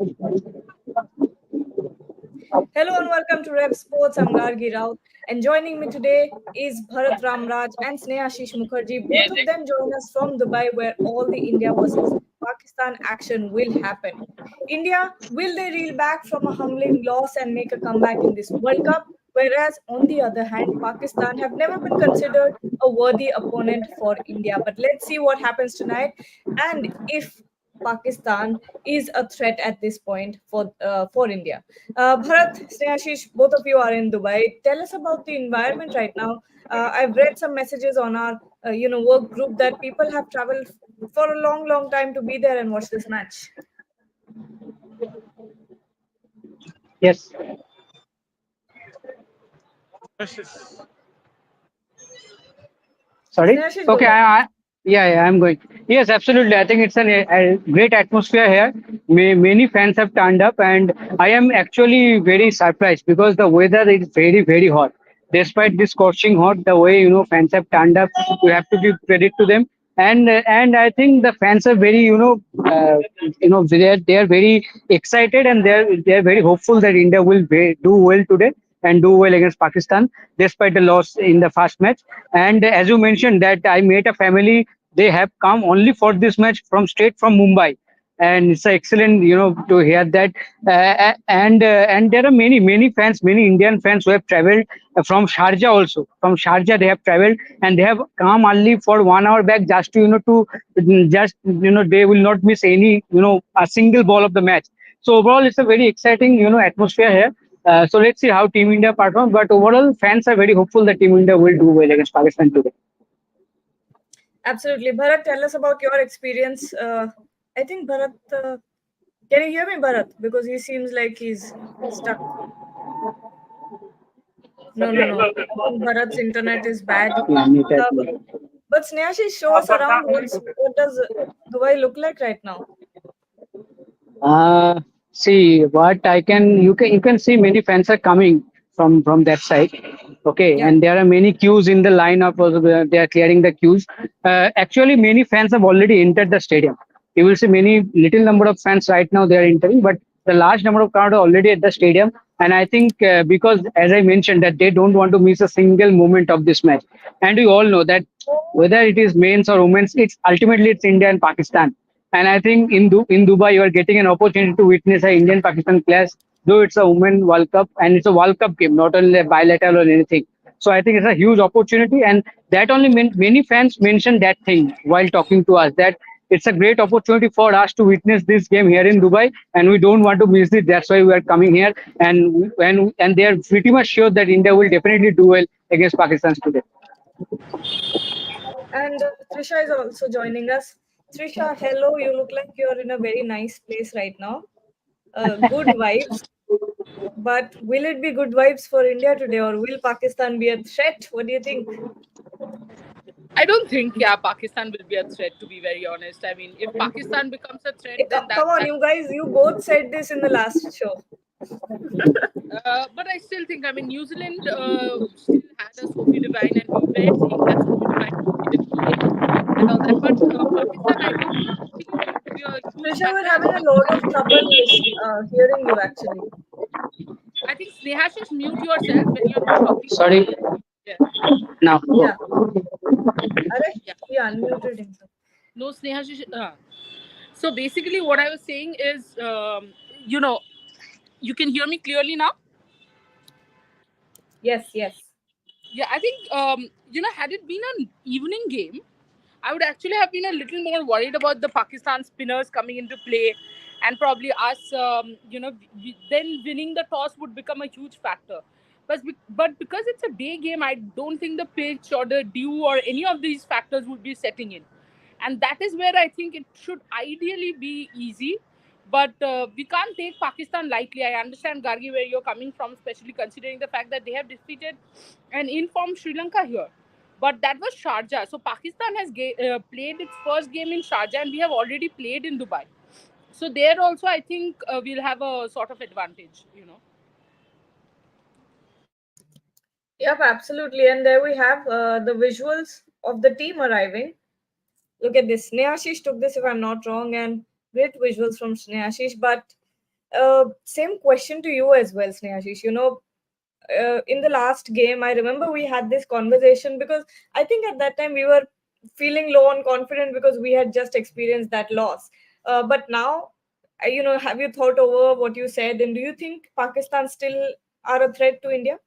Hello and welcome to Rev Sports. I'm Gargi Rao, and joining me today is Bharat Ramraj and Snehashish Mukherjee. Both of them join us from Dubai, where all the India versus Pakistan action will happen. India, will they reel back from a humbling loss and make a comeback in this World Cup? Whereas, on the other hand, Pakistan have never been considered a worthy opponent for India. But let's see what happens tonight and if Pakistan is a threat at this point for India. Bharat, Snehashish, both of you are in Dubai. Tell us about the environment right now. I've read some messages on our work group that people have traveled for a long, long time to be there and watch this match. Yes. Sorry. Snehashish, go Okay. ahead. Yeah, I'm going. Yes, absolutely. I think it's a great atmosphere here. Many fans have turned up, and I am actually very surprised because the weather is very, very hot. Despite this scorching hot, the way fans have turned up, we have to give credit to them. And I think the fans are very they are very excited, and they are very hopeful that India will do well today and do well against Pakistan despite the loss in the first match. And as you mentioned that I met a family, they have come only for this match from straight from Mumbai. And it's excellent, to hear that. And there are many fans, many Indian fans who have traveled from Sharjah also. From Sharjah they have traveled and they have come early for 1 hour back just to they will not miss any a single ball of the match. So overall, it's a very exciting atmosphere here. So let's see how Team India performs. But overall, fans are very hopeful that Team India will do well against Pakistan today. Absolutely. Bharat, tell us about your experience. I think Bharat, can you hear me, Bharat? Because he seems like he's stuck. No. I think Bharat's internet is bad. Yeah, me too. Uh, but Snehashi, show us around. What does Dubai look like right now? Uh, See what I can. You can see many fans are coming from that side. Okay, Yeah. and there are many queues in the lineup. Also, they are clearing the queues. Actually, many fans have already entered the stadium. You will see many little number of fans right now they are entering, but the large number of crowd are already at the stadium. And I think because as I mentioned that they don't want to miss a single moment of this match, and we all know that whether it is men's or women's, it's India and Pakistan. And I think in Dubai, you are getting an opportunity to witness a Indian Pakistan clash, though it's a Women World Cup and it's a World Cup game, not only a bilateral or anything. So I think it's a huge opportunity, and that only many fans mentioned that thing while talking to us that it's a great opportunity for us to witness this game here in Dubai, and we don't want to miss it. That's why we are coming here, and they are pretty much sure that India will definitely do well against Pakistan today. And Trisha is also joining us. Trisha, hello. You look like you're in a very nice place right now. Good vibes. But will it be good vibes for India today, or will Pakistan be a threat? What do you think? I don't think, yeah, Pakistan will be a threat, to be very honest. I mean, if Pakistan becomes a threat, then Come on, that you guys. You both said this in the last show. but I still think, I mean, New Zealand still had a Sophie Devine, and we were saying that Sophie Devine didn't play and all that. But Pakistan, I don't think it should be a huge Trisha, we're factor. having a lot of trouble hearing you actually. I think Sneha, just mute yourself when you're not talking. Sorry, Yeah, now. Yeah. Are yeah. he unmuted himself? No, Sneha. So basically, what I was saying is, you know, you can hear me clearly now. Yes. Yeah, I think had it been an evening game, I would actually have been a little more worried about the Pakistan spinners coming into play, and probably us, then winning the toss would become a huge factor. But because it's a day game, I don't think the pitch or the dew or any of these factors would be setting in, and that is where I think it should ideally be easy. But we can't take Pakistan lightly. I understand, Gargi, where you're coming from, especially considering the fact that they have defeated an informed Sri Lanka here. But that was Sharjah. So Pakistan has played its first game in Sharjah, and we have already played in Dubai. So there also, I think we'll have a sort of advantage. Yep, absolutely. And there we have the visuals of the team arriving. Look at this. Snehashish took this, if I'm not wrong, and great visuals from Snehashish. But Same question to you as well, Snehashish. In the last game, I remember we had this conversation because I think at that time we were feeling low on confidence because we had just experienced that loss. But now, have you thought over what you said, and do you think Pakistan still are a threat to India?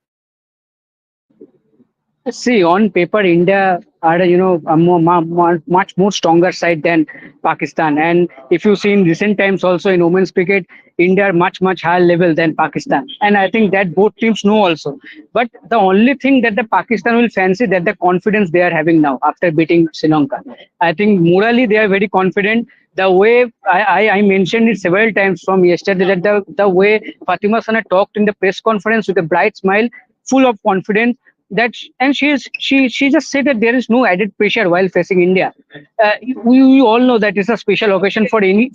See, on paper, India are a much more stronger side than Pakistan. And if you see in recent times also in women's cricket, India are much higher level than Pakistan. And I think that both teams know also. But the only thing that the Pakistan will fancy that the confidence they are having now after beating Sri Lanka. I think morally they are very confident. The way I mentioned it several times from yesterday that the way Fatima Sana talked in the press conference with a bright smile, full of confidence and she just said that there is no added pressure while facing India. We all know that it's a special occasion for any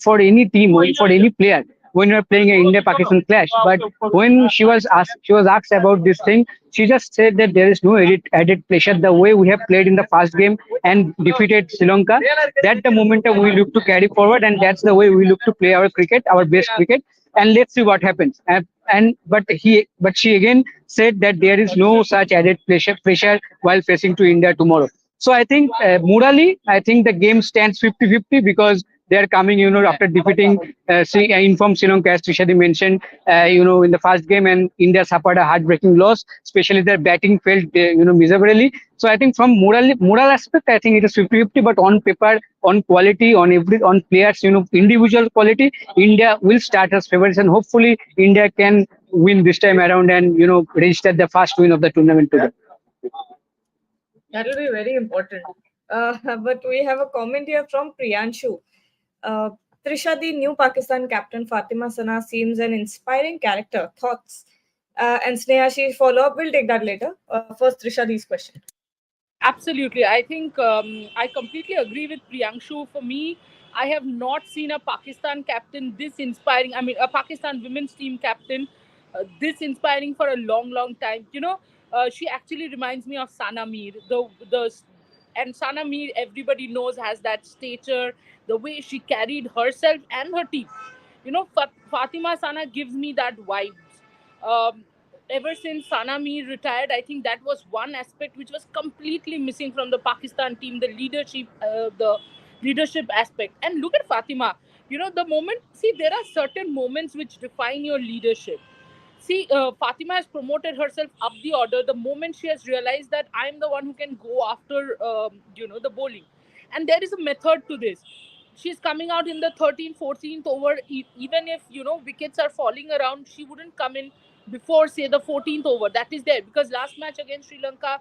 team or for any player when you're playing an India Pakistan clash. But when she was asked about this thing, she just said that there is no added pressure. The way we have played in the first game and defeated Sri Lanka, that the momentum we look to carry forward, and that's the way we look to play our cricket, our best cricket, and let's see what happens. But she again said that there is no such added pressure while facing to India tomorrow. So I think morally, I think the game stands 50-50 because they are coming, after defeating informed Sri Lanka, as Trishadi mentioned, in the first game, and India suffered a heartbreaking loss, especially their batting failed, miserably. So I think from moral aspect, I think it is 50-50, but on paper, on quality, on players, individual quality, India will start as favorites, and hopefully India can win this time around and, register the first win of the tournament today. That will be very important. But we have a comment here from Priyanshu. Uh, Trisha, the new Pakistan captain Fatima Sana seems an inspiring character. Thoughts? And Sneha, she follow up. We'll take that later. First, Trisha, these questions. Absolutely. I think I completely agree with Priyanshu. For me, I have not seen a Pakistan captain this inspiring. I mean, a Pakistan women's team captain this inspiring for a long time. She actually reminds me of Sana Mir. And Sana Mir, everybody knows, has that stature, the way she carried herself and her team. Fatima Sana gives me that vibes. Um, Ever since Sana Mir retired, I think that was one aspect which was completely missing from the Pakistan team, the leadership aspect. And look at Fatima. The moment, see, there are certain moments which define your leadership. See, Fatima has promoted herself up the order the moment she has realized that I'm the one who can go after, the bowling. And there is a method to this. She's coming out in the 13th, 14th over. Even if, wickets are falling around, she wouldn't come in before, say, the 14th over. That is there. Because last match against Sri Lanka,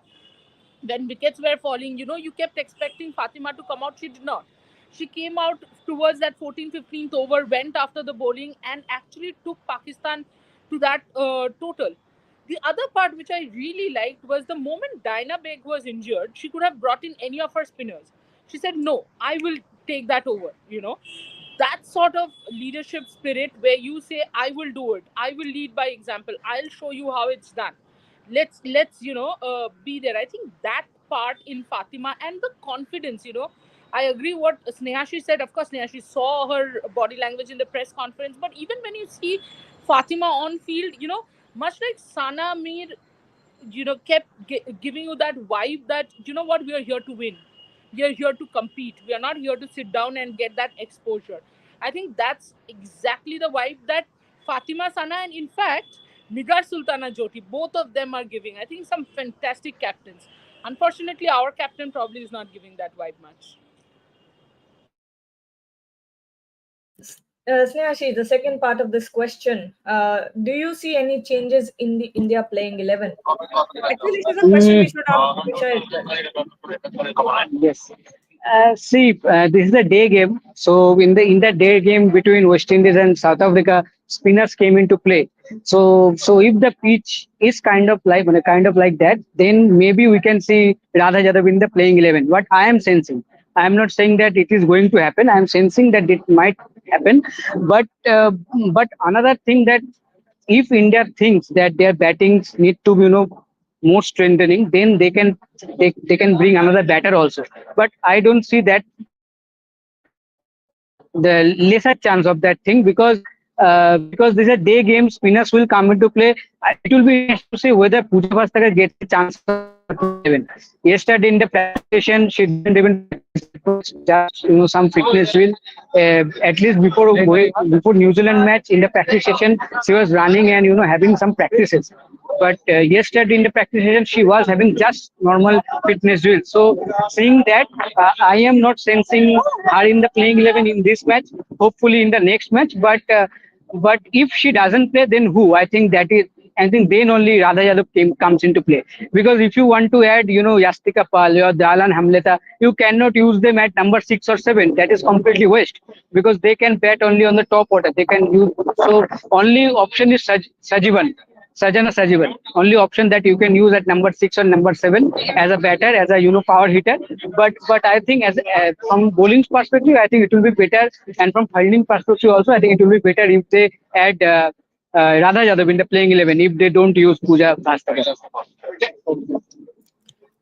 when wickets were falling, you kept expecting Fatima to come out. She did not. She came out towards that 14th, 15th over, went after the bowling, and actually took Pakistan to that total. The other part which I really liked was the moment Dinah Beg was injured, she could have brought in any of her spinners. She said, "No, I will take that over." That sort of leadership spirit where you say, "I will do it. I will lead by example. I'll show you how it's done. Let's be there." I think that part in Fatima and the confidence. I agree what Snehashi said. Of course, Snehashi saw her body language in the press conference, but even when you see Fatima on field, much like Sana Mir, kept giving you that vibe that, what, we are here to win. We are here to compete. We are not here to sit down and get that exposure. I think that's exactly the vibe that Fatima Sana and, in fact, Nigar Sultana Joti, both of them are giving. I think some fantastic captains. Unfortunately, our captain probably is not giving that vibe much. Snehashi, the second part of this question. Do you see any changes in the India playing 11? Actually, this is a question we Mm, should ask Trisha as well. yes. See, this is a day game. So in the day game between West Indies and South Africa, spinners came into play. So if the pitch is kind of like that, then maybe we can see Radha Jadhav in the playing 11. What I am sensing, I am not saying that it is going to happen. I am sensing that it might happen. But another thing that if India thinks that their battings need to be, more strengthening, then they can bring another batter also. But I don't see that the lesser chance of that thing because because this is a day game, spinners will come into play. It will be interesting to see whether Pooja Vastagar gets a chance of playing in the 11. Yesterday in the practice session, she didn't even practice. It was just some fitness drill. At least before New Zealand match in the practice session, she was running and having some practices. But yesterday in the practice session, she was having just normal fitness drill. So seeing that, I am not sensing her in the playing 11 in this match. Hopefully in the next match, but if she doesn't play, then who? I think then only Radha Yadav comes into play. Because if you want to add, Yastika Pal or Dalan Hamleta, you cannot use them at number 6 or 7. That is completely waste because they can bat only on the top order. They can use so only option is Sajivan. Sajana Sajivan. Only option that you can use at number 6 or number 7 as a batter, as a power hitter. But I think as from bowling perspective, I think it will be better, and from fielding perspective also, I think it will be better if they add Radha Yadav in the playing 11 if they don't use Pooja Bhaskar.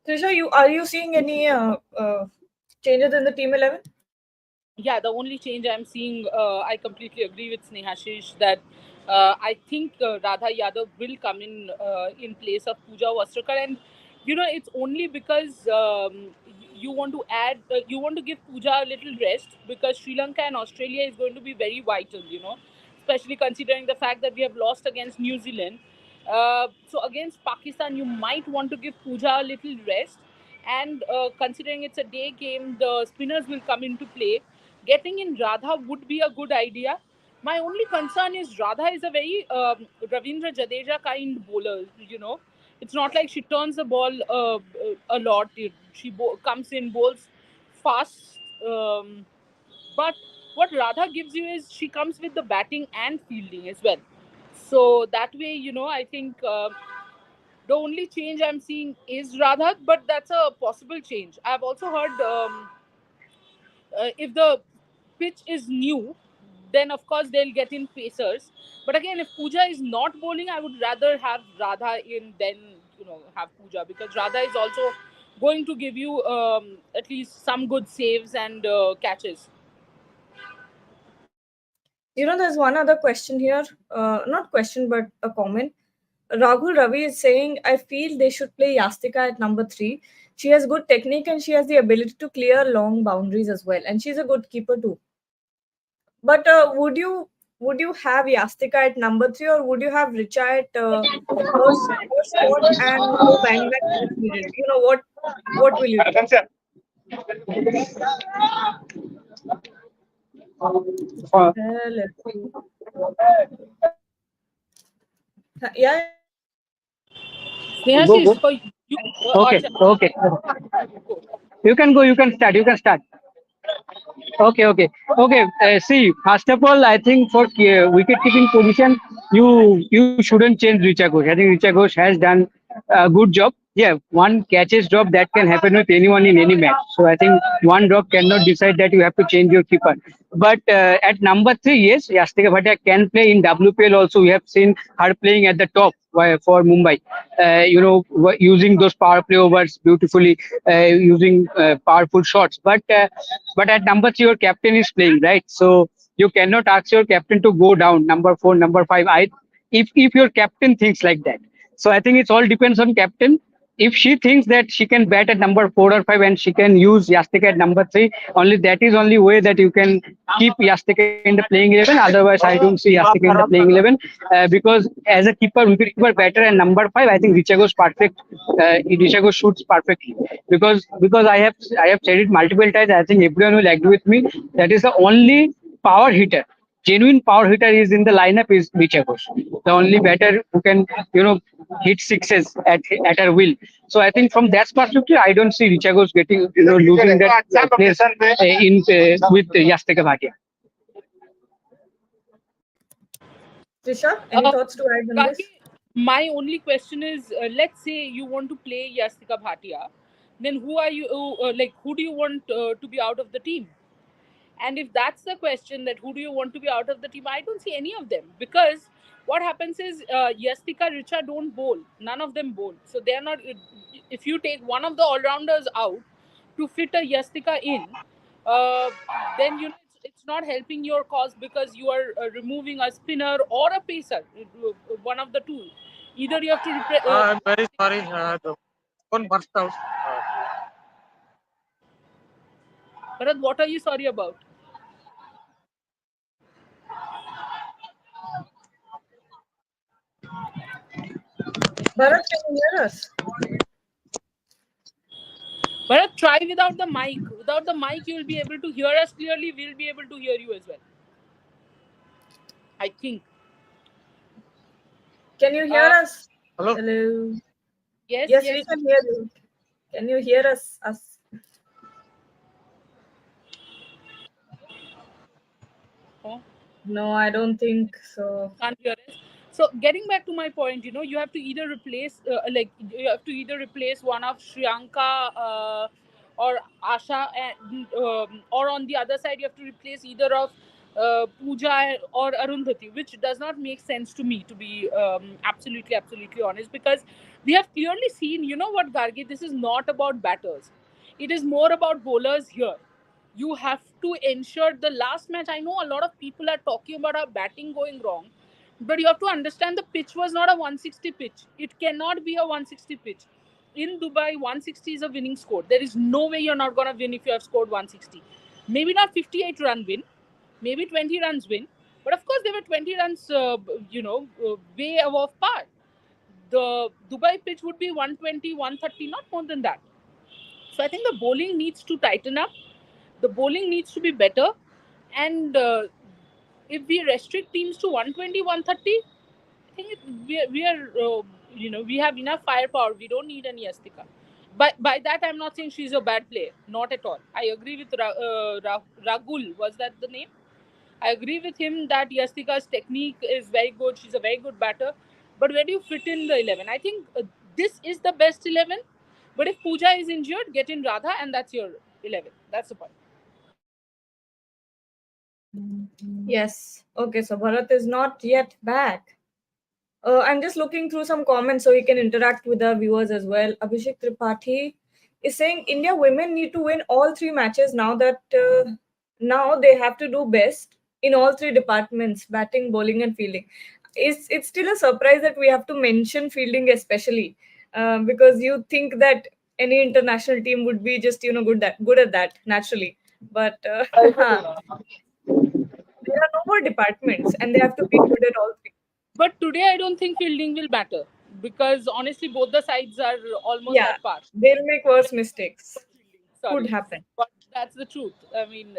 Trisha, are you seeing any changes in the team 11? Yeah, the only change I'm seeing, I completely agree with Snehashish that I think Radha Yadav will come in place of Pooja Vastrikar, and it's only because you want to you want to give Pooja a little rest because Sri Lanka and Australia is going to be very vital, especially considering the fact that we have lost against New Zealand. So against Pakistan, you might want to give Pooja a little rest, and considering it's a day game, the spinners will come into play. Getting in Radha would be a good idea. My only concern is Radha is a very Ravindra Jadeja kind bowler. It's not like she turns the ball a lot. She comes in, bowls fast. But what Radha gives you is she comes with the batting and fielding as well. So that way, I think the only change I'm seeing is Radha, but that's a possible change. I've also heard if the pitch is new, then of course they'll get in pacers. But again, if Pooja is not bowling, I would rather have Radha in than have Pooja, because Radha is also going to give you at least some good saves and catches. There's one other question here. Not question, but a comment. Rahul Ravi is saying, I feel they should play Yastika at number 3. She has good technique and she has the ability to clear long boundaries as well. And she's a good keeper too. But would you have Yastika at number 3, or would you have Richa at first spot and go bang bang if needed? What will you do? Let's see. Yeah, yeah, go ahead. Go, Snehashi, go. so you Okay, okay. You can go. You can start. You can start. Okay, okay, okay. See, first of all, I think for wicket keeping position, you shouldn't change Richa Ghosh. I think Richa Ghosh has done a good job. Yeah, one catches drop that can happen with anyone in any match. So I think one drop cannot decide that you have to change your keeper. But at number 3, yes, Yastika Bhatia can play in WPL also. We have seen her playing at the top for Mumbai. Using those power play overs beautifully, using powerful shots. But at number 3, your captain is playing, right? So you cannot ask your captain to go down number 4, number 5. If your captain thinks like that, so I think it's all depends on captain. If she thinks that she can bat at number 4 or 5 and she can use Yastika at number 3, only that is only way that you can keep Yastika in the playing 11. Otherwise, I don't see Yastika in the playing 11 because as a keeper, wicket keeper batter and number 5, I think Richa goes perfect. Richa goes shoots perfectly because I have said it multiple times. I think everyone will agree with me. That is the only power hitter, genuine power hitter is in the lineup is Richa Ghosh, the only batter who can hit sixes at her will. So I think from that perspective, I don't see Richa Ghosh getting losing that place in with Yastika Bhatia. Trisha, any Uh, thoughts to add on Gargi, this? my only question is, let's say you want to play Yastika Bhatia, then who are you? Who do you want to be out of the team? And if that's the question, that who do you want to be out of the team, I don't see any of them, because what happens is Yastika, Richa don't bowl. None of them bowl, so they are not. If you take one of the all rounders out to fit a Yastika in, uh, then it's not helping your cause because you are removing a spinner or a pacer, one of the two. Either you have to I'm very sorry. The phone burst out. Bharat, what are you sorry about? Bharat, can you hear us? Bharat, try without the mic. Without the mic, you will be able to hear us clearly. We'll be able to hear you as well, I think. Can you hear Uh, us? Hello. Hello. yes, Yes, we yes. can hear you. Can you hear us? Oh, No, I don't think so. can't hear us. So getting back to my point, you have to either replace, one of Shriyanka or Asha, or on the other side, you have to replace either of Pooja or Arundhati, which does not make sense to me, to be absolutely honest, because we have clearly seen, you know what, Gargi, this is not about batters. It is more about bowlers here. You have to ensure the last match. I know a lot of people are talking about our batting going wrong, but you have to understand the pitch was not a 160 pitch. It cannot be a 160 pitch. In Dubai, 160 is a winning score. There is no way you're not going to win if you have scored 160. Maybe not 58-run win, maybe 20 runs win, but of course, there were 20 runs, way above par. The Dubai pitch would be 120, 130, not more than that. So I think the bowling needs to tighten up. The bowling needs to be better. And if we restrict teams to 120, 130, I think we have enough firepower. We don't need any Astika. By that, I'm not saying she's a bad player. Not at all. I agree with Ragul. Was that the name? I agree with him that Yastika's technique is very good. She's a very good batter. But where do you fit in the 11? I think this is the best 11. But if Pooja is injured, get in Radha, and that's your 11. That's the point. Yes. Okay, so Bharat is not yet back. I'm just looking through some comments so we can interact with our viewers as well. Abhishek Tripathi is saying India women need to win all three matches now that now they have to do best in all three departments: batting, bowling, and fielding. It's still a surprise that we have to mention fielding especially, because you think that any international team would be just good at that naturally, but there are no more departments and they have to be good at all three. But today, I don't think fielding will matter because honestly, both the sides are almost Yeah, at par. they'll make worse mistakes. Could Sorry, happen. but that's the truth. I mean,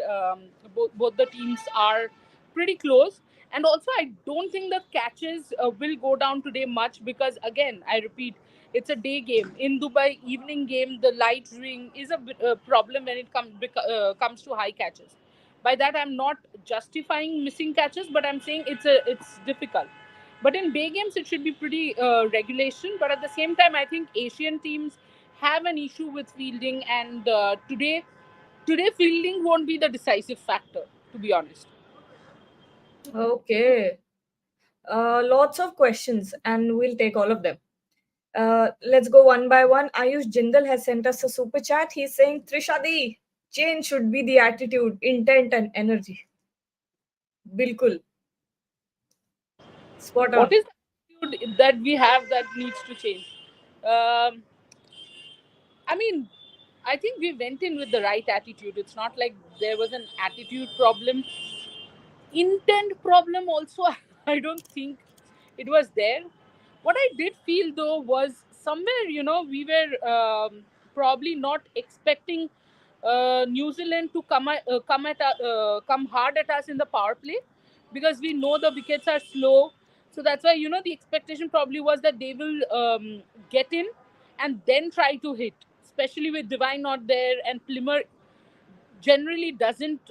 both the teams are pretty close, and also I don't think the catches will go down today much because again, I repeat, it's a day game. In Dubai, evening game, the light ring is a problem when it comes to high catches. By that, I'm not justifying missing catches, but I'm saying it's difficult. But in day games, it should be pretty regulation. But at the same time, I think Asian teams have an issue with fielding, and today fielding won't be the decisive factor, to be honest. Okay. Lots of questions, and we'll take all of them. Let's go one by one. Ayush Jindal has sent us a super chat. He's saying, Trishadi, change should be the attitude, intent, and energy. Bilkul. Spot What on. is the attitude that we have that needs to change? Um, I mean, I think we went in with the right attitude. It's not like there was an attitude problem. Intent problem also, I don't think it was there. What I did feel though was somewhere, we were probably not expecting New Zealand to come hard at us in the power play because we know the wickets are slow. So that's why the expectation probably was that they will get in and then try to hit, especially with Divine not there and Plimmer generally doesn't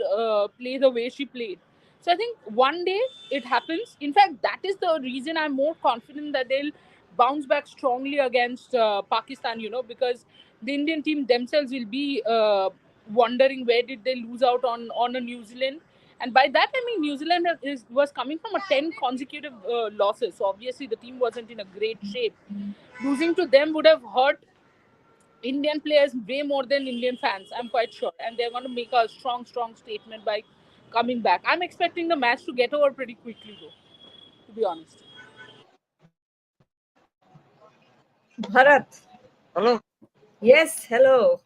play the way she played. So I think one day it happens. In fact, that is the reason I'm more confident that they'll bounce back strongly against Pakistan, because the Indian team themselves will be wondering where did they lose out on a New Zealand. And by that, I mean New Zealand was coming from a 10 consecutive losses. So obviously the team wasn't in a great shape. Losing to them would have hurt Indian players way more than Indian fans, I'm quite sure. And they're going to make a strong statement by coming back. I'm expecting the match to get over pretty quickly, though, to be honest. Bharat. Hello. Yes, hello.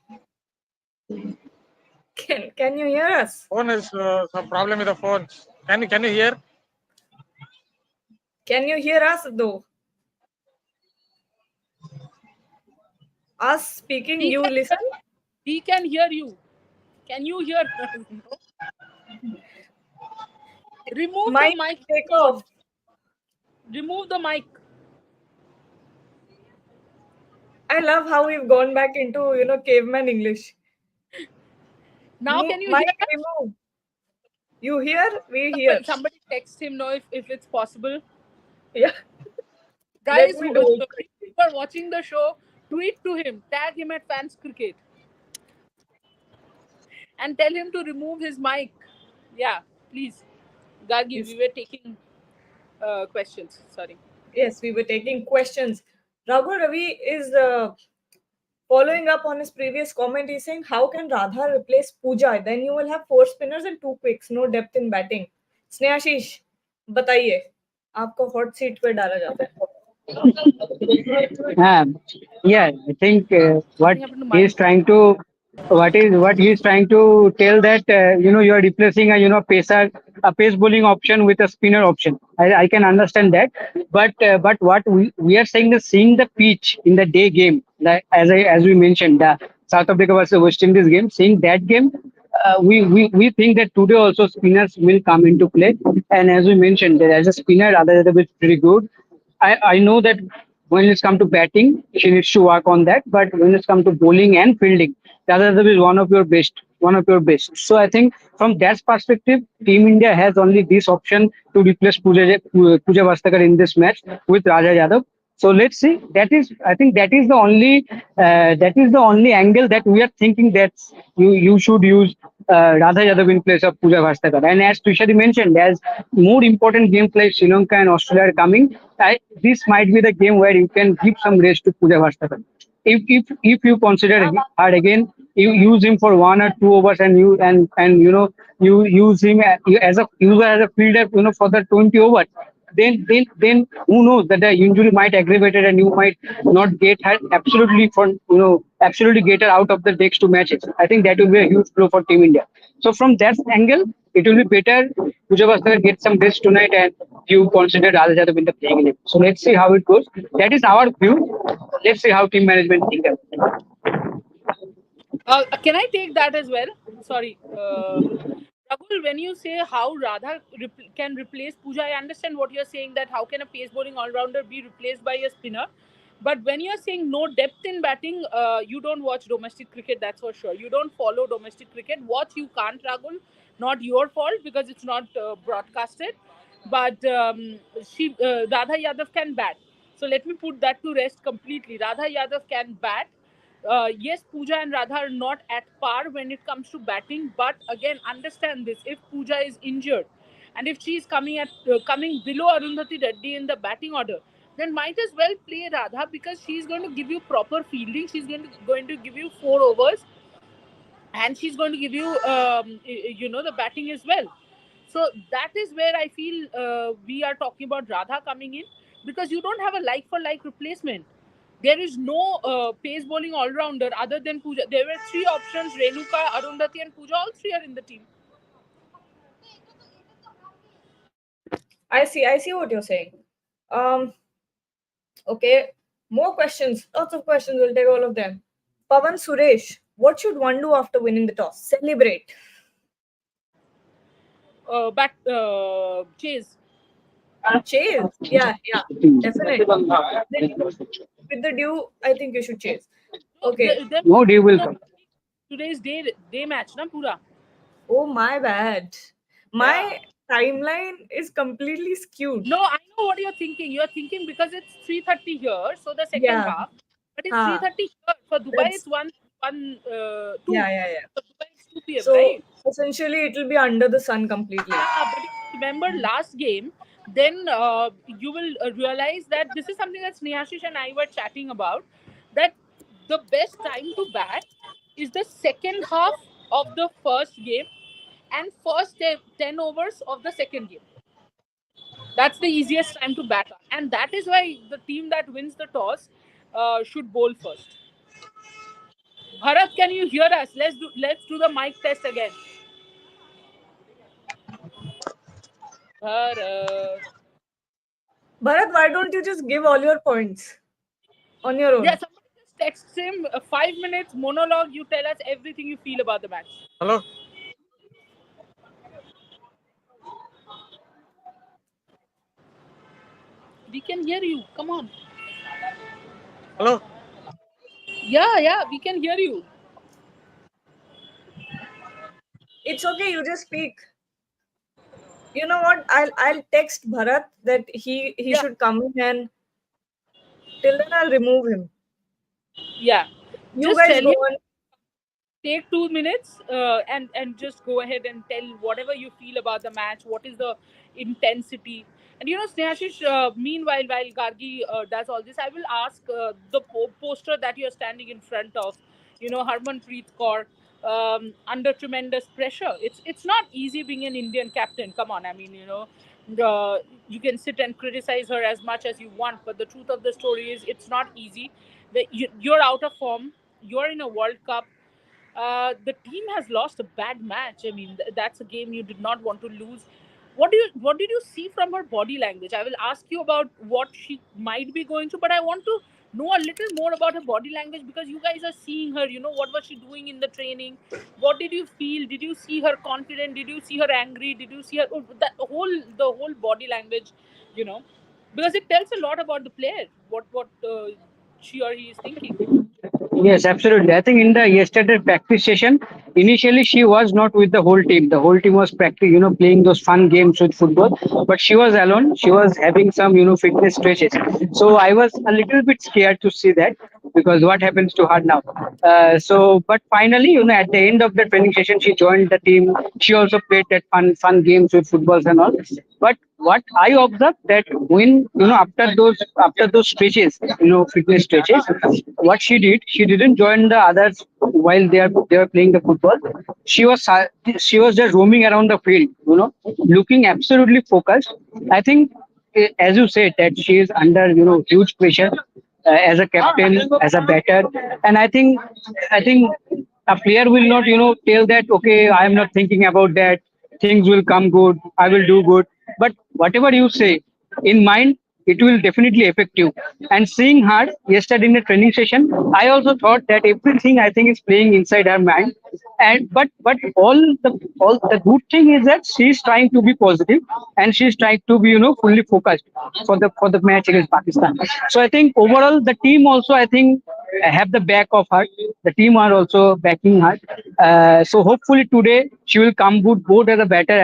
Can you hear us? Phone is some problem with the phone. Can you hear? Can you hear us though? Us speaking, We you can listen? hear, we can hear you. Can you hear us? Remove the Mic take microphone. off. Remove the mic. I love how we've gone back into, caveman English. Now can you Mic hear us? remove. You hear? We hear. Somebody text him now if it's possible. Yeah. Let Guys me who, do who it. are watching the show, tweet to him, tag him at Fans Cricket, and tell him to remove his mic. Yeah, please. Gagi, Yes, we were taking questions. Sorry. yes, we were taking questions. Raghu Ravi is following up on his previous comment. He's saying, how can Radha replace Pooja? Then you will have four spinners and two quicks. No depth in batting. Snehashish बताइए आपको hot seat पे डाला जाता है. Yeah, I think what Something happened to he mine. is trying to, what he is trying to tell that you are replacing a a pace bowling option with a spinner option. I can understand that, but what we are saying is seeing the pitch in the day game, like as we mentioned, the South Africa versus West Indies game, seeing that game. We think that today also spinners will come into play, and as we mentioned, that as a spinner, other than pretty good. I know that when it's come to batting, she needs to work on that. But when it's come to bowling and fielding, Yadav is one of your best, one of your best. So I think from that perspective, Team India has only this option to replace Pooja Vastakar in this match with Raja Yadav. So let's see. That is, I think, that is the only angle that we are thinking that you should use Radha Yadav in place of Pooja Vastakar. And as Trishadi mentioned, as more important games like Sri Lanka and Australia are coming, this might be the game where you can give some rest to Pooja Vastakar. If you consider hard again, you use him for 1 or 2 overs, and you use him as a user as a fielder, for the 20 overs. Then who knows that the injury might aggravate it and you might not get her absolutely absolutely get her out of the next two matches. I think that will be a huge blow for Team India. So from that angle, it will be better Pooja Bhaskar get some rest tonight and you consider Radha Jadhav in the playing 11. So let's see how it goes. That is our view. Let's see how team management think of it. Can I take that as well? Sorry. Rahul, when you say how Radha can replace Pooja, I understand what you're saying, that how can a pace bowling all rounder be replaced by a spinner. But when you're saying no depth in batting, you don't watch domestic cricket, that's for sure. You don't follow domestic cricket. Watch you can't, Rahul. Not your fault because it's not broadcasted. But Radha Yadav can bat. So let me put that to rest completely. Radha Yadav can bat. Yes, Pooja and Radha are not at par when it comes to batting, but again, understand this: if Pooja is injured, and if she is coming below Arundhati Reddy in the batting order, then might as well play Radha because she's going to give you proper fielding. She's going to give you 4 overs, and she's going to give you the batting as well. So that is where I feel we are talking about Radha coming in, because you don't have a like for like replacement. There is no pace bowling all rounder other than Pooja. There were three options: Renuka, Arundhati, and Pooja. All three are in the team. I see what you're saying. Um, okay, more questions. Lots of questions. We'll take all of them. Pavan Suresh, what should one do after winning the toss? Celebrate. Chase. Chase. Yeah, yeah, definitely. With the due, I think you should chase. No, Okay. No day will no, come. today's day match, na pura. Oh, my bad. Yeah. My timeline is completely skewed. No, I know what you're thinking. You're thinking because it's 3:30 here, so the second Yeah. half. But it's Huh. 3:30 here. For Dubai, That's it's one two. yeah, yeah, yeah. For Dubai, it's 2 p.m. So Right? essentially, it will be under the sun completely. But if you remember last game, then you will realize that this is something that Snehashish and I were chatting about. That the best time to bat is the second half of the first game, and first 10 overs of the second game. That's the easiest time to bat on, and that is why the team that wins the toss should bowl first. Bharat, can you hear us? Let's do the mic test again. Bharat. Bharat, why don't you just give all your points on your Yeah, own? somebody just texts him 5 minutes monologue. You tell us everything you feel about the match. Hello? We can hear you. Come on. Hello? Yeah, we can hear you. It's okay, you just speak. You know what? I'll text Bharat that he Yeah, should come in, and till then I'll remove him. yeah. You Just guys tell go him, on. take 2 minutes and just go ahead and tell whatever you feel about the match. What is the intensity? And Snehashish, meanwhile, while Gargi does all this, I will ask the poster that you're standing in front of. Harmanpreet Kaur, under tremendous pressure. It's not easy being an Indian captain. Come on, I mean, you can sit and criticize her as much as you want, but the truth of the story is it's not easy. You're out of form. You're in a World Cup. The team has lost a bad match. I mean, that's a game you did not want to lose. What did you see from her body language? I will ask you about what she might be going through, but I want to know a little more about her body language because you guys are seeing her. What was she doing in the training? What did you feel? Did you see her confident? Did you see her angry? Did you see her the whole body language? You know, because it tells a lot about the player. What she or he is thinking. Yes, absolutely. I think in the yesterday practice session, initially she was not with the whole team. The whole team was practice, playing those fun games with football. But she was alone. She was having some, fitness stretches. So I was a little bit scared to see that because what happens to her now? But finally, at the end of the training session, she joined the team. She also played that fun games with footballs and all. But what I observed that when after those stretches, fitness stretches, what she didn't join the others while they were playing the football. She was just roaming around the field, looking absolutely focused. I think, as you said, that she is under huge pressure as a captain, as a batter, and I think a player will not tell that, okay, I am not thinking about that, things will come good, I will do good. But whatever you say in mind, it will definitely affect you. And seeing her yesterday in the training session, I also thought that everything, I think, is playing inside her mind. And but all the good thing is that she is trying to be positive, and she is trying to be fully focused for the match against Pakistan. So I think overall the team also, I think, have the back of her. The team are also backing her. So hopefully today she will come good both as a batter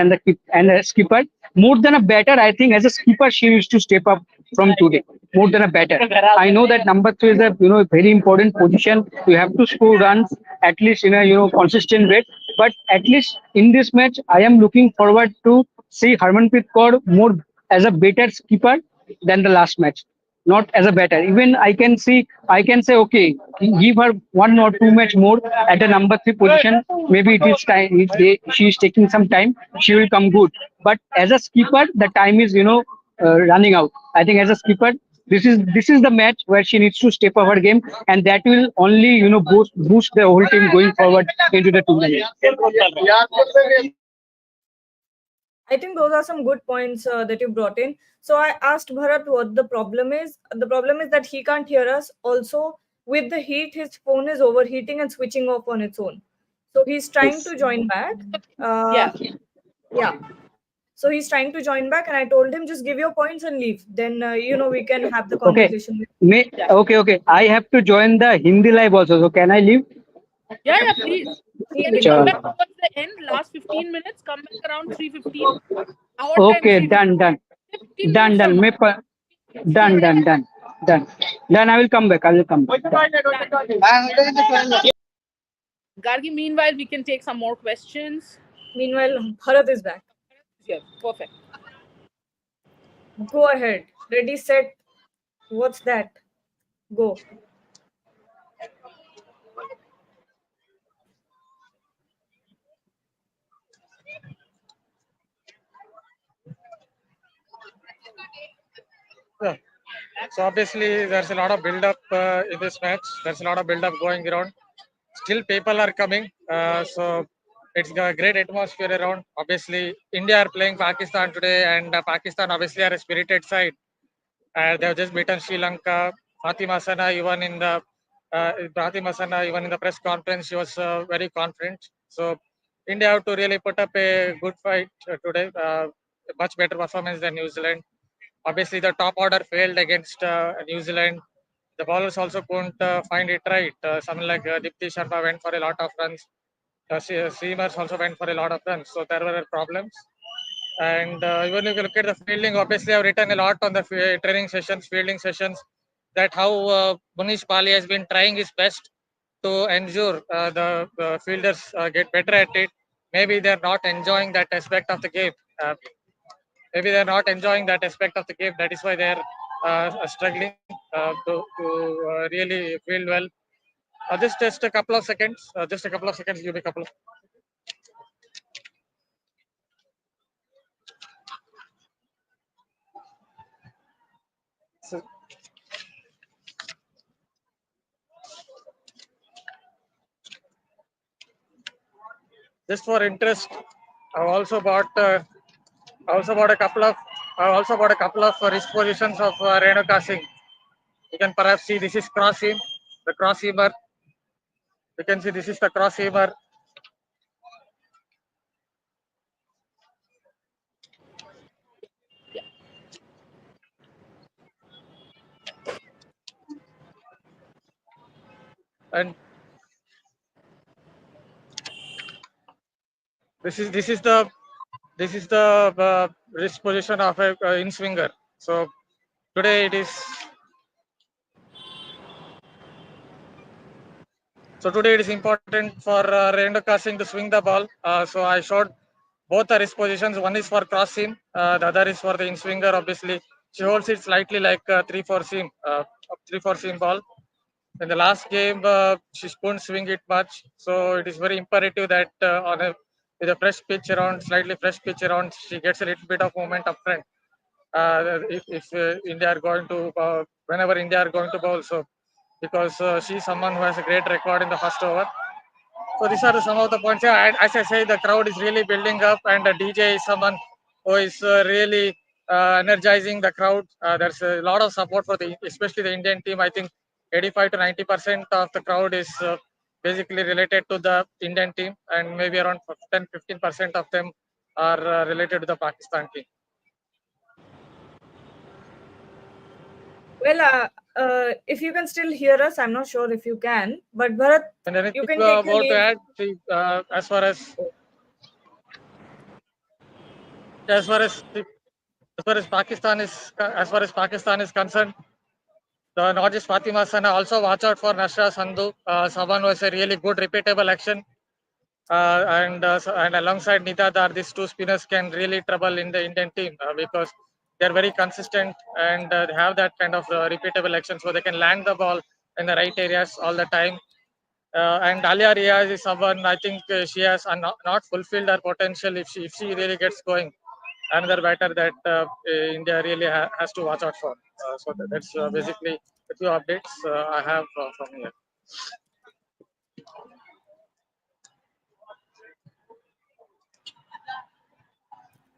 and a skipper. More than a batter, I think as a skipper she needs to step up from today. More than a batter, I know that number three is a very important position. You have to score runs at least in a consistent way. But at least in this match, I am looking forward to see Harmanpreet Kaur more as a better skipper than the last match, not as a batter. Even I can say, okay, give her one or two match more at a number three position. Maybe it is time. She is taking some time. She will come good. But as a skipper, the time is running out. I think as a skipper, this is the match where she needs to step up her game, and that will only boost the whole team going forward into the tournament. I think those are some good points that you brought in. So I asked Bharat what the problem is. The problem is that he can't hear us. Also, with the heat, his phone is overheating and switching off on its own. So he's trying to join back. Yeah. Yeah. So he's trying to join back, and I told him just give your points and leave. Then we can have the Okay. conversation. Yeah. Okay. I have to join the Hindi live also. So can I leave? Yeah, please. Can you come Sure. back towards the end, last 15 minutes? Come back around 3:15. Our time Okay, 3:15. done, done, 15 done, minutes from done. now. See Done, you done, there. done, done. Then I will come back. I will come back. Done. Gargi, meanwhile, we can take some more questions. Meanwhile, Bharat is back. Yeah, perfect. Go ahead. Ready, set. What's that? Go. Yeah. So obviously there's a lot of build-up in this match. There's a lot of build-up going around. Still people are coming. So it's a great atmosphere around. Obviously India are playing Pakistan today, and Pakistan obviously are a spirited side. They have just beaten Sri Lanka. Fatima Sana even in the press conference, she was very confident. So India have to really put up a good fight today. A much better performance than New Zealand. Obviously, the top order failed against New Zealand. The bowlers also couldn't find it right. Someone like Dipti Sharma went for a lot of runs. Seamers also went for a lot of runs. So there were problems. And even if you look at the fielding, obviously I've written a lot on the training sessions, fielding sessions, that how Munish Pali has been trying his best to ensure the fielders get better at it. Maybe they're not enjoying that aspect of the game. Maybe they're not enjoying that aspect of the game. That is why they're struggling to really field well. Just a couple of seconds. Just a couple of seconds. Give me a couple of. So just for interest, I've also bought. I also bought a couple of. I also bought a couple of wrist positions of Renuka Singh. You can perhaps see this is cross seam, the cross seamer. You can see this is the cross seamer. Yeah. And this is the wrist position of a in swinger. So today it is. So today it is important for Renuka Singh to swing the ball. So I showed both the wrist positions. One is for cross seam, the other is for the in swinger. Obviously, she holds it slightly like 3-4 seam, 3-4 seam ball. In the last game, she couldn't swing it much, so it is very imperative that with a fresh pitch around, slightly fresh pitch around, she gets a little bit of movement up front. If India are going to, whenever India are going to bowl, so because she's someone who has a great record in the first over. So these are some of the points. Yeah, and as I say, the crowd is really building up, and the DJ is someone who is really energizing the crowd. There's a lot of support for especially the Indian team. I think 85 to 90% of the crowd is basically related to the Indian team, and maybe around 10-15% of them are related to the Pakistan team. Well, if you can still hear us, I'm not sure if you can, but Bharat, And anything you can take your more to leave. add? See, as far as as far as Pakistan is concerned, not just Fatima Sana, also watch out for Nashra Sandhu, someone who has a really good repeatable action. And alongside Nida Dar, these two spinners can really trouble in the Indian team because they're very consistent and they have that kind of repeatable action, so they can land the ball in the right areas all the time. And Alia Riaz is someone I think she has not fulfilled her potential if she really gets going. Another batter that India really has to watch out for. So that's basically a few updates I have from here.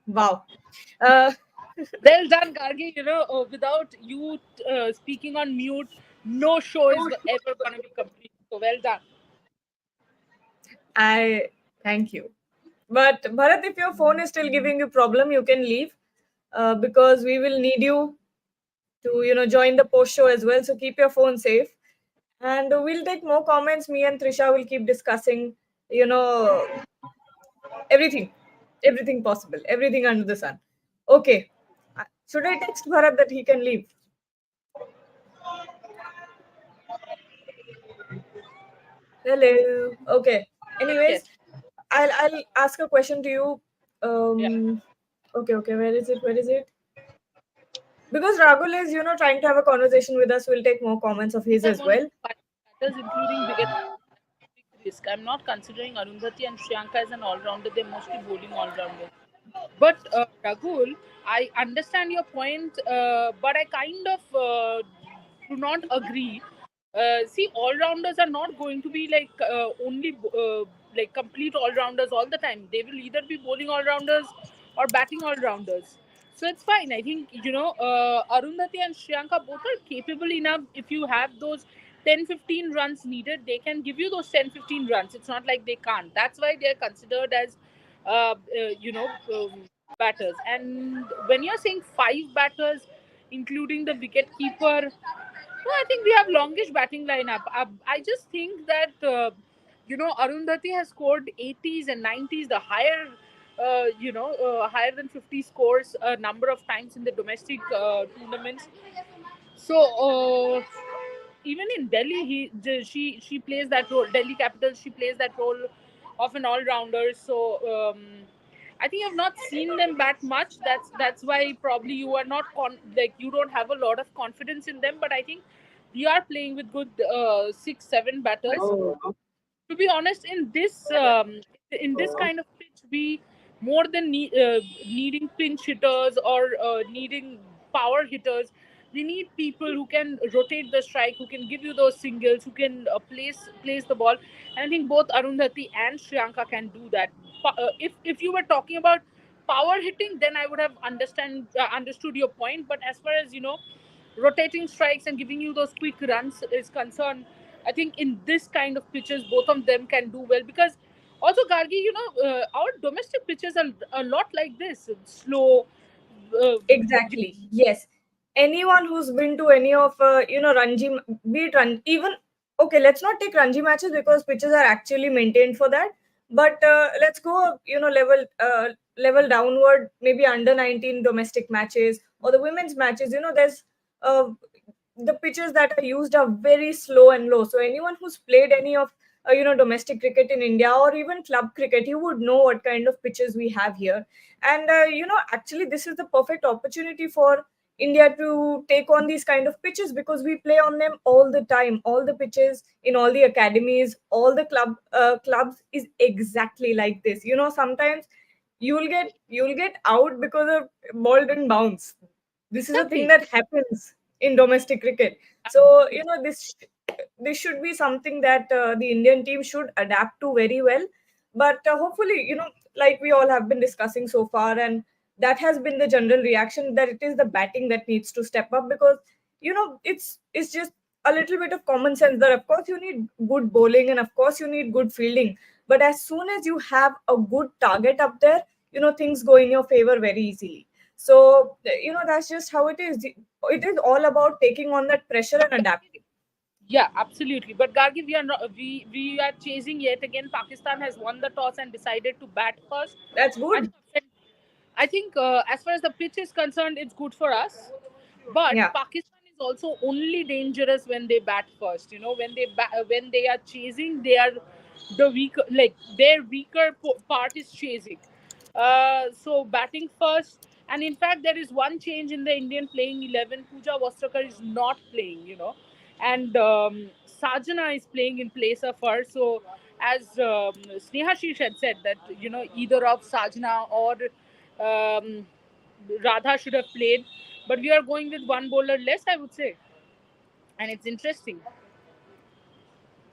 Wow. Uh, Well done, Gargi. Without you speaking on mute, no show is ever going to be complete. So well done. I thank you. But Bharat, if your phone is still giving you problem, you can leave because we will need you to join the post show as well. So keep your phone safe, and we'll take more comments. Me and Trisha will keep discussing, you know, everything, everything possible, everything under the sun. Okay. Should I text Bharat that he can leave? Hello. Okay. Yes. Anyways, I'll ask a question to you. Yeah. Okay. Where is it? Where is it? Because Rahul is, trying to have a conversation with us. We'll take more comments of his I as want well. batters, including wicket, big risk. I'm not considering Arundhati and Shriyanka as an all-rounder. They're mostly bowling all-rounders. But Ragul, I understand your point, but I kind of do not agree. See, all rounders are not going to be like only like complete all rounders all the time. They will either be bowling all rounders or batting all rounders. So it's fine. I think, Arundhati and Shriyanka both are capable enough. If you have those 10-15 runs needed, they can give you those 10-15 runs. It's not like they can't. That's why they're considered as uh, uh, you know batters. And when you're saying five batters, including the wicket keeper, no, I think we have longish batting lineup. I just think that Arundhati has scored 80s and 90s, the higher higher than 50 scores a number of times in the domestic tournaments. So even in Delhi, she plays that role. Delhi Capitals, she plays that role of an all rounder. So I think I've not seen them bat much. That's why probably you are not like you don't have a lot of confidence in them. But I think we are playing with good 6-7 batters. To be honest, in this kind of pitch, we more than needing pinch hitters or needing power hitters, we need people who can rotate the strike, who can give you those singles, who can place the ball. And I think both Arundhati and Shriyanka can do that. If you were talking about power hitting, then I would have understood your point. But as far as rotating strikes and giving you those quick runs is concerned, I think in this kind of pitches, both of them can do well. Because also, Gargi, our domestic pitches are a lot like this, slow. Uh, Exactly. Yes. Anyone who's been to any of Ranji, be it Ranji, even okay. Let's not take Ranji matches because pitches are actually maintained for that. But let's go, level downward. Maybe under 19 domestic matches or the women's matches. There's uh, the pitches that are used are very slow and low. So anyone who's played any of domestic cricket in India or even club cricket, you would know what kind of pitches we have here. And actually, this is the perfect opportunity for India to take on these kind of pitches because we play on them all the time. All the pitches in all the academies, all the clubs is exactly like this. Sometimes you'll get out because of ball didn't bounce. This is a thing Exactly. that happens in domestic cricket. So this should be something that the Indian team should adapt to very well. But hopefully, like we all have been discussing so far, and that has been the general reaction that it is the batting that needs to step up because it's just a little bit of common sense that of course you need good bowling and of course you need good fielding, but as soon as you have a good target up there, things go in your favor very easily. So that's just how it is. It is all about taking on that pressure and adapting. Yeah, absolutely. But Gargi, we are not, we are chasing yet again. Pakistan has won the toss and decided to bat first. That's I good. think as far as the pitch is concerned, it's good for us. But Yeah. Pakistan is also only dangerous when they bat first. When they are chasing, they are the weaker. Like their weaker part is chasing. So batting first, and in fact, there is one change in the Indian playing 11. Pooja Vastrakar is not playing. And Sajana is playing in place of her. So as Sneha Sheesh had said that either of Sajana or um, Radha should have played, but we are going with one bowler less, I would say, and it's interesting.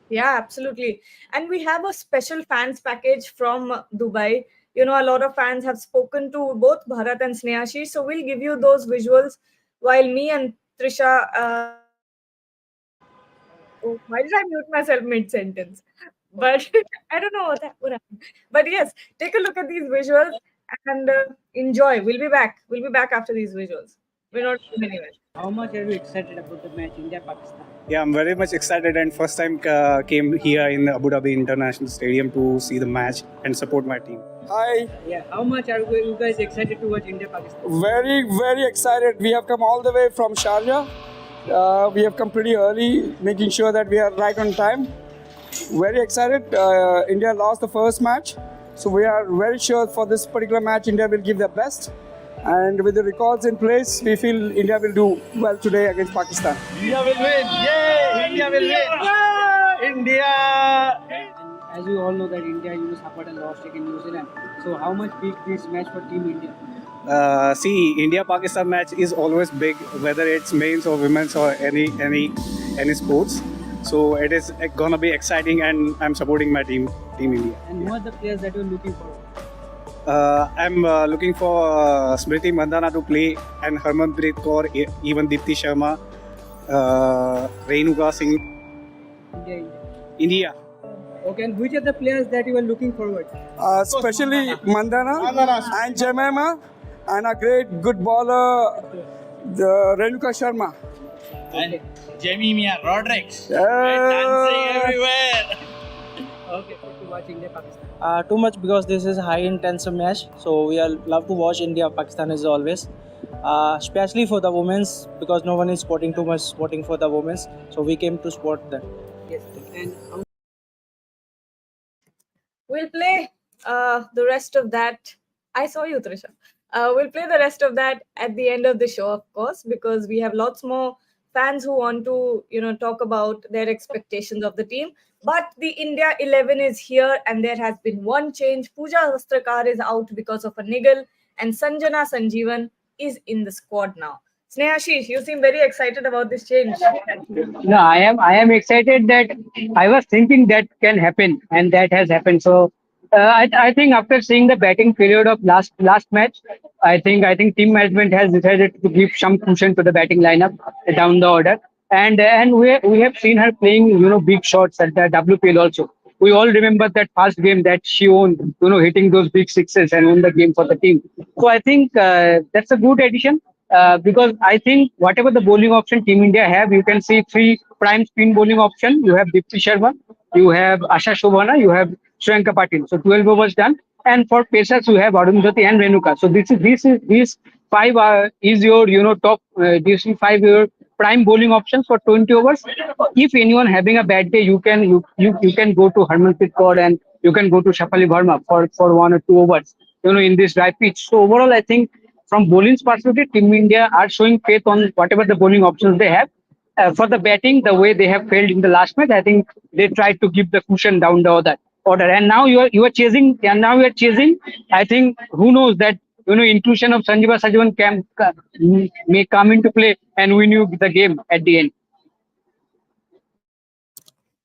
Yeah, absolutely. And we have a special fans package from Dubai. A lot of fans have spoken to both Bharat and Snehashi. So we'll give you those visuals while me and Trisha. Oh, why did I mute myself mid sentence? But I don't know what happened. But yes, take a look at these visuals and enjoy. We'll be back. We'll be back after these visuals. We're not going anywhere. How much are you excited about the match India Pakistan? Yeah, I'm very much excited and first time came here in Abu Dhabi International Stadium to see the match and support my team. Hi, Yeah, how much are you guys excited to watch India Pakistan? very, very excited. We have come all the way from Sharjah. We have come pretty early, making sure that we are right on time. Very excited. India lost the first match, so we are very sure for this particular match, India will give their best. And with the records in place, we feel India will do well today against Pakistan. India will win! Yay! India will win! India! And as you all know that India suffered a loss against New Zealand. So So how much big this match for Team India? See, India-Pakistan match is always big, whether it's men's or women's or any sports. So it is gonna be exciting, and I'm supporting my Team India. And who are the players that you're looking for? I'm looking for Smriti Mandhana to play, and Harmanpreet Kaur, even Deepti Sharma, Renuka Singh. India. Okay, and which are the players that you are looking forward? Especially Mandana and Jemima, and a great good bowler, the Renuka Sharma. And Jemimia Rodriguez. Yeah. Everywhere. Okay, to watch India Pakistan. Too much because this is high intensive match, so we are love to watch India Pakistan as always, especially for the women's, because no one is supporting too much supporting for the women's, so we came to support them. Yes, and We'll play the rest of that. I saw you, Trisha. We'll play the rest of that at the end of the show, of course, because we have lots more fans who want to, talk about their expectations of the team. But the India 11 is here, and there has been one change. Pooja Vastrakar is out because of a niggle, and Sanjana Sanjeevan is in the squad now. Snehashish, you seem very excited about this change. no, I am excited that I was thinking that can happen, and that has happened. So I think after seeing the batting period of last match, I think team management has decided to give some cushion to the batting lineup down the order, and we have seen her playing big shots at the WPL also. We all remember that first game that she won, hitting those big sixes and won the game for the team. So I think that's a good addition. Because I think whatever the bowling option Team India have, you can see three prime spin bowling option. You have Deepti Sharma, you have Asha Shobhana, you have Shuyanka Patil. So 12 overs done. And for pacers, you have Arundhati and Renuka. So these five is your top. These five your prime bowling options for 20 overs. If anyone having a bad day, you can go to Harmanpreet Kaur and you can go to Shafali Verma for 1 or 2 overs. In this dry pitch. So overall, I think from bowling's perspective, Team India are showing faith on whatever the bowling options they have. For the batting, the way they have failed in the last match, I think they tried to give the cushion down the order. And now you are chasing, and now you are chasing. I think who knows that inclusion of Sanjiva Sajavan may come into play and win you the game at the end.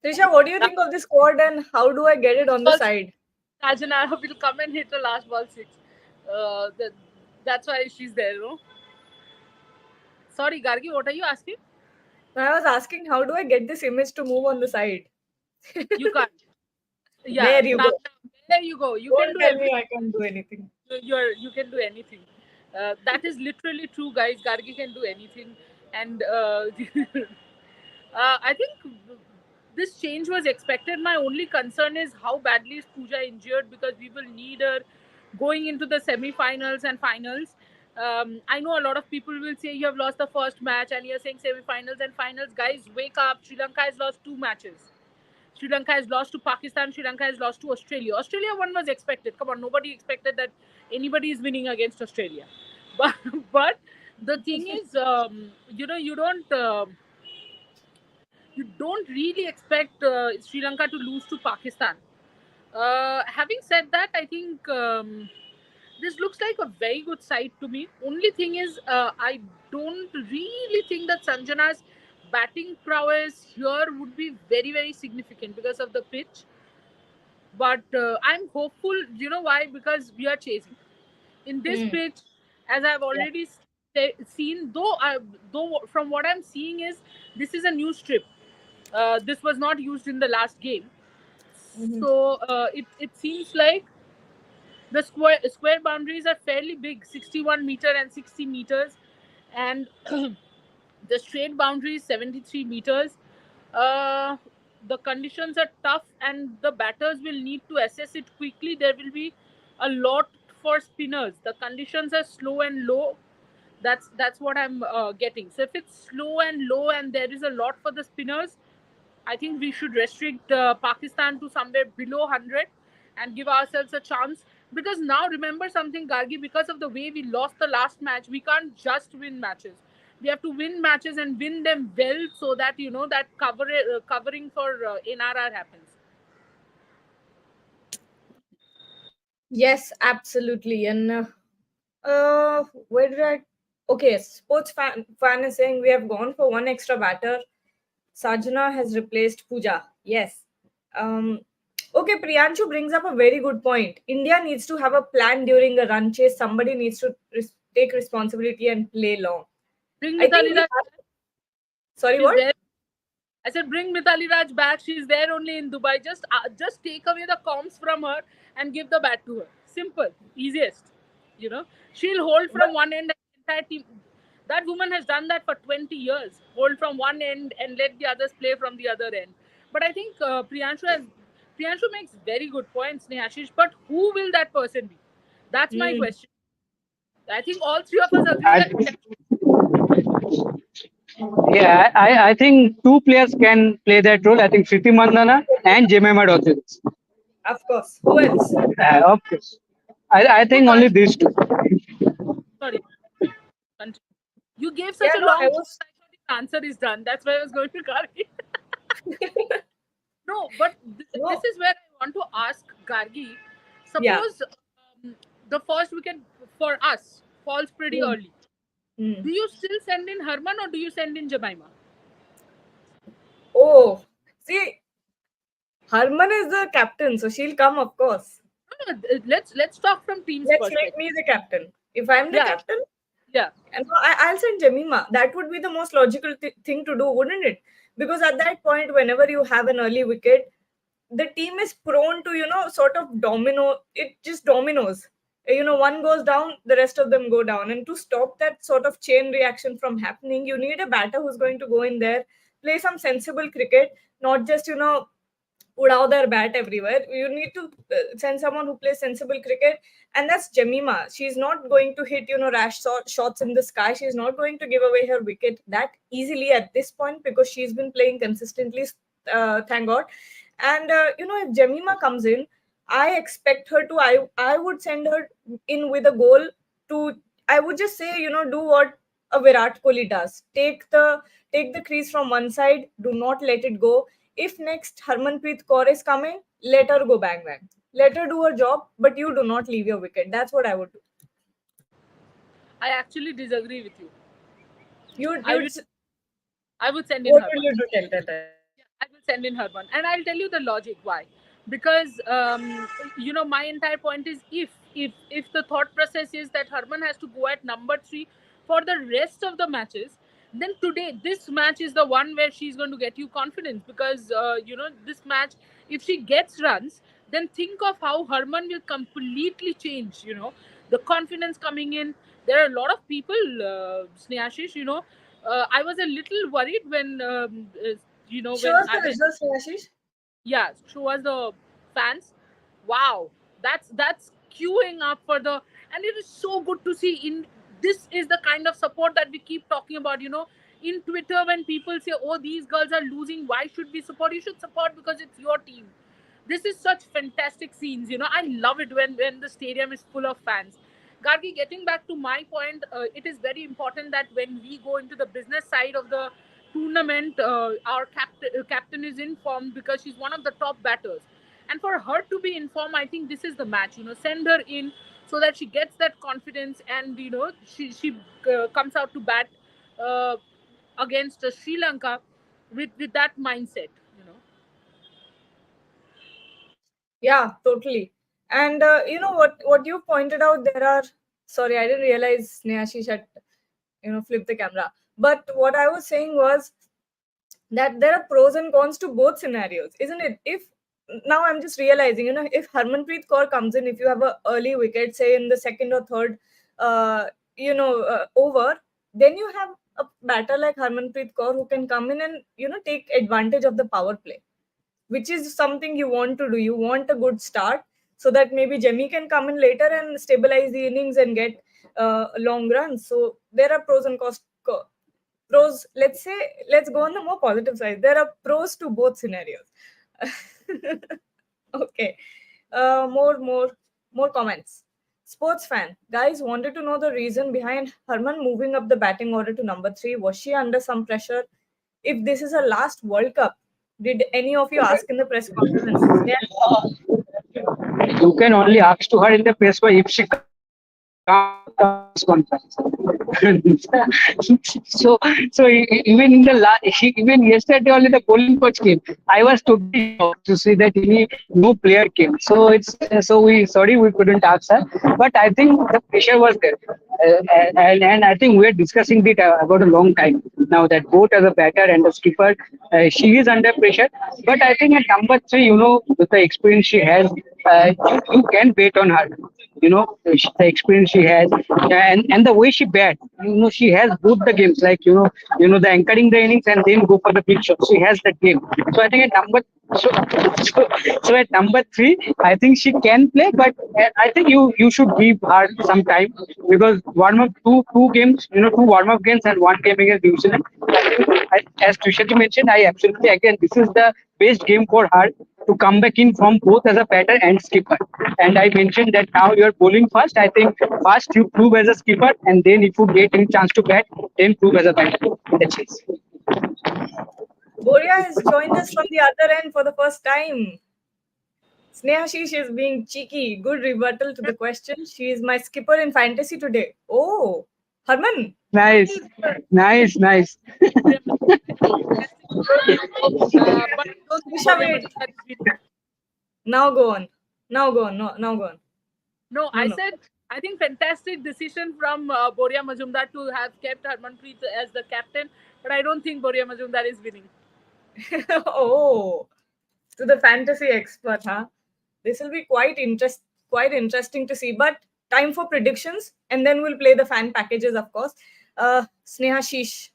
Trisha, what do you think of this squad, and how do I get it on the side? Sajana will come and hit the last ball six. That's why she's there, no? Sorry, Gargi, what are you asking? I was asking, how do I get this image to move on the side? You can't. Yeah, There you go. There you go. You Don't can do tell everything. me I can't do anything. You can do anything. That is literally true, guys. Gargi can do anything, and I think this change was expected. My only concern is how badly is Pooja injured, because we will need her going into the semi-finals and finals. I know a lot of people will say you have lost the first match and you're saying semi-finals and finals. Guys, wake up. Sri Lanka has lost 2 matches. Sri Lanka has lost to Pakistan. Sri Lanka has lost to Australia. Australia one was expected. Come on, nobody expected that anybody is winning against Australia. But the thing is, you don't really expect Sri Lanka to lose to Pakistan. Having said that, I think this looks like a very good side to me. Only thing is, I don't really think that Sanjana's batting prowess here would be very, very significant because of the pitch. But I'm hopeful. You know why? Because we are chasing. In this pitch, as I've already seen, though from what I'm seeing is this is a new strip. This was not used in the last game. So it seems like the square boundaries are fairly big, 61 meter and 60 meters, and the straight boundary is 73 meters. Uh, the conditions are tough, and the batters will need to assess it quickly. There will be a lot for spinners. The conditions are slow and low. That's what I'm getting. So if it's slow and low, and there is a lot for the spinners, I think we should restrict Pakistan to somewhere below 100 and give ourselves a chance. Because now, remember something, Gargi, because of the way we lost the last match, we can't just win matches. We have to win matches and win them well, so that that covering for NRR happens. Yes, absolutely. And where did I? Okay, sports fan is saying we have gone for one extra batter. Sajana has replaced Pooja. Yes. Um, okay, Priyanshu brings up a very good point. India needs to have a plan during a run chase. Somebody needs to take responsibility and play long. Bring I think Mithali we Raj. have. Sorry, She's what? there. I said, bring Mithali Raj back. She's there only in Dubai. Just take away the comms from her and give the bat to her. Simple, easiest. You know, she'll hold from one end. And the entire team. That woman has done that for 20 years. Hold from one end and let the others play from the other end. But I think Priyanshu makes very good points, Nehashish. But who will that person be? That's my Hmm. question. I think all three of us agree I, that yeah, I think two players can play that role. I think Sriti Mandana and Jemima Rodriguez. Of course. Who else? Of course. I no, think only Karshi, these two. sorry. Continue. You gave Yeah, such a no, I long pause. was. I thought the answer is done. That's why I was going to Gargi. No, but this No. is where I want to ask Gargi. Yeah. Suppose the first wicket for us falls pretty Hmm. early. Hmm. Do you still send in Harman or do you send in Jemima? Oh, see, Harman is the captain, so she'll come, of course. No, no, let's talk from team's Let's make perspective. me the captain. If I'm the Yeah, captain, yeah. and so I'll send Jemima. That would be the most logical thing to do, wouldn't it? Because at that point, whenever you have an early wicket, the team is prone to, sort of domino. It just dominoes. One goes down, the rest of them go down. And to stop that sort of chain reaction from happening, you need a batter who's going to go in there, play some sensible cricket, not just, udao their bat everywhere. You need to send someone who plays sensible cricket, and that's Jemima. She's not going to hit, rash shots in the sky. She's not going to give away her wicket that easily at this point because she's been playing consistently. Thank God. And if Jemima comes in, I expect her to. I would send her in with a goal to. I would just say, do what a Virat Kohli does. Take the crease from one side. Do not let it go. If next Harmanpreet Kaur is coming, let her go bang bang. Let her do her job, but you do not leave your wicket. That's what I would do. I actually disagree with you. You'd, I you'd would I would send in what will Harman. you do? Tell. I will send in Harman, and I'll tell you the logic why. Because my entire point is if the thought process is that Harman has to go at number three for the rest of the matches, then today this match is the one where she's going to get you confidence. Because this match, if she gets runs, then think of how Harman will completely change. The confidence coming in. There are a lot of people, Snehashish. I was a little worried when Show when us the when results, Ashish. yeah, show us the fans. Wow, that's queuing up for the, and it is so good to see. In this is the kind of support that we keep talking about. In Twitter, when people say, "Oh, these girls are losing, why should we support?" You should support because it's your team. This is such fantastic scenes. I love it when the stadium is full of fans. Gargi, getting back to my point, it is very important that when we go into the business side of the tournament, our captain is informed because she's one of the top batters. And for her to be informed, I think this is the match. Send her in so that she gets that confidence, and she comes out to bat uh, against Sri Lanka with that mindset. Yeah, totally. And what you pointed out, there are. Sorry, I didn't realize Snehashi had flip the camera. But what I was saying was that there are pros and cons to both scenarios, isn't it? If now I'm just realizing, if Harmanpreet Kaur comes in, if you have a early wicket, say in the second or third, over, then you have a batter like Harmanpreet Kaur who can come in and take advantage of the power play, which is something you want to do. You want a good start so that maybe Jemmy can come in later and stabilize the innings and get long runs. So there are pros and pros. Let's go on the more positive side. There are pros to both scenarios. Okay. More comments. Sports fan guys wanted to know the reason behind Harman moving up the batting order to number three. Was she under some pressure? If this is her last World Cup, did any of you ask in the press conference? Yeah. You can only ask to her in the press if she conference. Even in the even yesterday only the bowling coach came. I was totally shocked to see that no player came. So we sorry we couldn't ask her, but I think the pressure was there, and I think we are discussing it about a long time now that both as a batter and a skipper, she is under pressure. But I think at number three, with the experience she has, you can bet on her. The experience she has, and the way she bat, she has both the games, like the anchoring the innings and then go for the big shot. She has that game. So I think at number so, so, so at number three, I think she can play, but I think you should give her some time, because warm up two games, two warm up games and one game against New Zealand. As Trishati mentioned, I absolutely agree. And this is the best game for her to come back in from both as a batter and skipper. And I mentioned that now you're bowling first. I think first you prove as a skipper, and then if you get any chance to bat, then prove as a batter. That's it. Boria has joined us from the other end for the first time. Snehashish is being cheeky. Good rebuttal to the question. She is my skipper in fantasy today. Oh, Harman. Nice, nice, nice. But I don't think Trisha, Boria wait. Majumdar is winning. Now go on. Now go on. No, now go on. No, I no. said I think fantastic decision from Boria Majumdar to have kept Harmanpreet as the captain, but I don't think Boria Majumdar is winning. Oh, to the fantasy expert, huh? This will be quite interesting to see. But time for predictions, and then we'll play the fan packages, of course. Snehashish,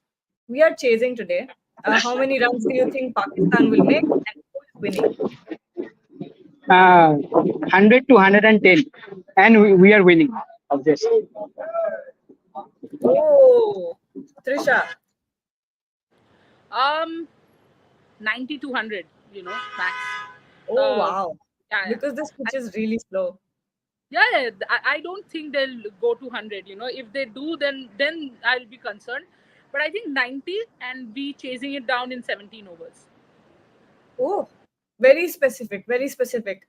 we are chasing today. How many runs do you think Pakistan will make, and who is winning? 100 to 110, and we are winning, obviously. Oh, Trisha. 90 to 100, max. Oh, wow. Yeah, Because this pitch is really slow. yeah. I don't think they'll go to 100. If they do, then I'll be concerned. But I think 90 and be chasing it down in 17 overs. Oh, very specific, very specific.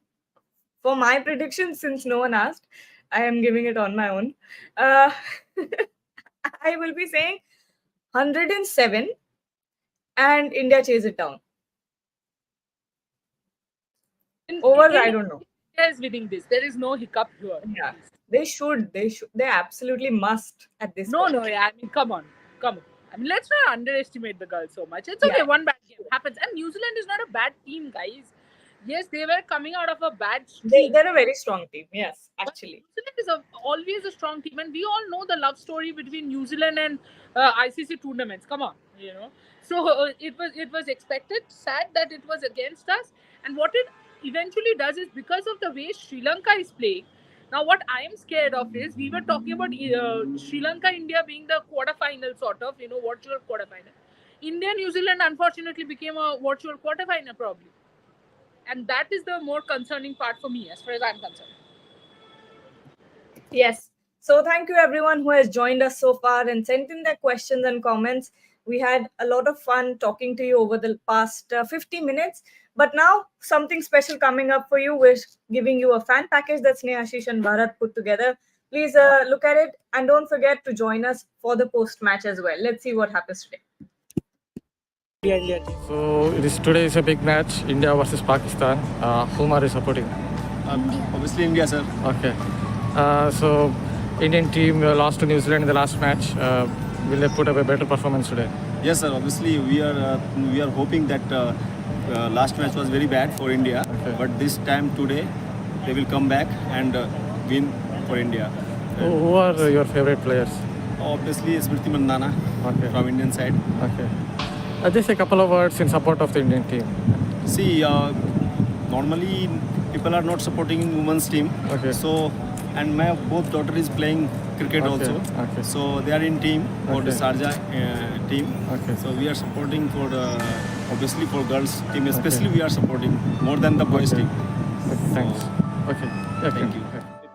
For my prediction, since no one asked, I am giving it on my own. I will be saying 107 and India chase it down. Overs, I don't know. India is winning this. There is no hiccup here. Yeah, they should. They absolutely must at this point. No. Yeah, I mean, come on. I mean, let's not underestimate the girls so much. It's okay. Yeah. One bad game happens, and New Zealand is not a bad team, guys. Yes, they were coming out of a bad streak. They're a very strong team. Yes, actually. New Zealand is always a strong team, and we all know the love story between New Zealand and ICC tournaments. Come on, So it was expected. Sad that it was against us, and what it eventually does is, because of the way Sri Lanka is playing. Now, what I am scared of is, we were talking about Sri Lanka India being the quarterfinal sort of, virtual quarterfinal. India New Zealand unfortunately became a virtual quarterfinal probably. And that is the more concerning part for me as far as I'm concerned. Yes. So thank you everyone who has joined us so far and sent in their questions and comments. We had a lot of fun talking to you over the past 50 minutes. But now something special coming up for you. We're giving you a fan package that Snehashish and Bharat put together. Please look at it and don't forget to join us for the post-match as well. Let's see what happens today. India team. So today is a big match, India versus Pakistan. Whom are you supporting? Obviously India, sir. Okay. So Indian team lost to New Zealand in the last match. Will they put up a better performance today? Yes, sir. Obviously, we are hoping that last match was very bad for India, but this time today they will come back and win for India. Who are your favorite players? Obviously, Smriti Mandana from Indian side. Okay. Just a couple of words in support of the Indian team. See, normally people are not supporting women's team. Okay. So, and my both daughter is playing cricket also. Okay. So they are in team for the Sharjah team. Okay. So we are supporting for obviously for girls team, especially we are supporting more than the boys team. Okay. Thanks. Okay. Thank you.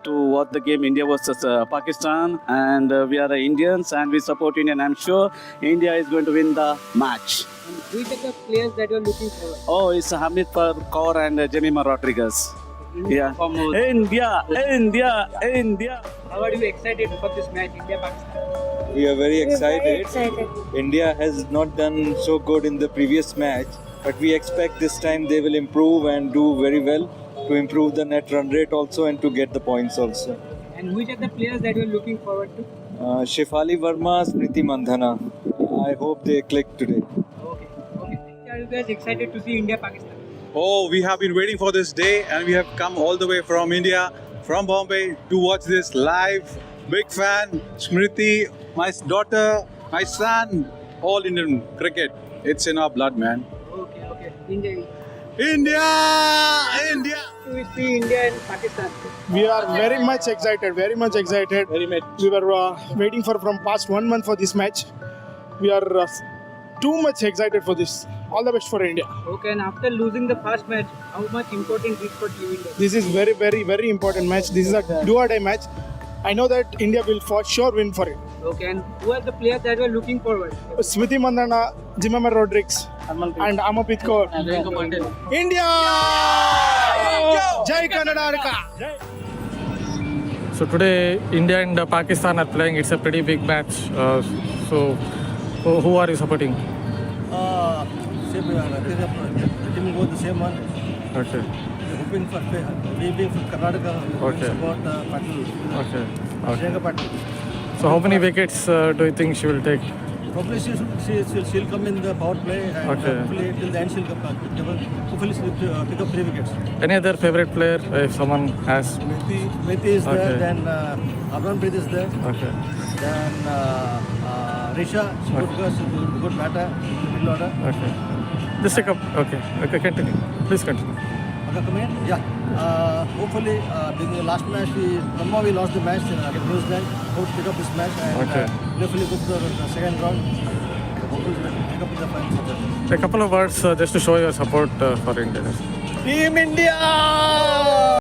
To watch the game India versus Pakistan, and we are Indians and we support India, and I'm sure India is going to win the match. Which are the players that you're looking for? Oh, it's Harmanpreet, Kaur and Jemima Rodriguez. Yeah. India, India, India. How are you excited for this match, India-Pakistan? We are very We're very excited. excited. India has not done so good in the previous match, but we expect this time they will improve and do very well to improve the net run rate also and to get the points also. And which are the players that you are looking forward to? Shefali Verma, Smriti Mandhana. I hope they click today. Okay. Are you guys excited to see India-Pakistan? Oh, we have been waiting for this day and we have come all the way from India, from Bombay to watch this live. Big fan, Smriti, my daughter, my son, all Indian cricket. It's in our blood, man. Okay. India. India! India! We see India and Pakistan. We are very much excited. Very much. We were waiting for from past 1 month for this match. We are too much excited for this. All the best for India. Okay, and after losing the first match, how much important is for Team India? This is very important match. This is a do or die match. I know that India will for sure win for it. Okay, and who are the players that you are looking forward? Smriti Mandhana, Jimmy Rodriguez, and Harmanpreet Kaur. India! Jai Kannada! So today, India and Pakistan are playing. It's a pretty big match. So, who are you supporting? Same, the team go the same one. Okay. Hoping for we being from Karnataka. Okay. Support Patil. Okay. Priyanka Patil. So, how many wickets do you think she will take? Probably she'll come in the power play and Okay. hopefully till the end she'll come back. Hopefully she'll pick up 3 wickets. Any other favorite player if someone has? Methi is there, Okay. then Harmanpreet is there, Okay. then Risha, she's a good batter in the middle order. Okay. Just take up. Okay. Continue. Please continue. Okay, come in? Yeah. Hopefully, being the last match, somehow we lost the match against New Zealand. Hope to pick up this match and Okay. hopefully go to the second round. Hopefully, we'll pick up in the final. A couple of words just to show your support for India. Team India!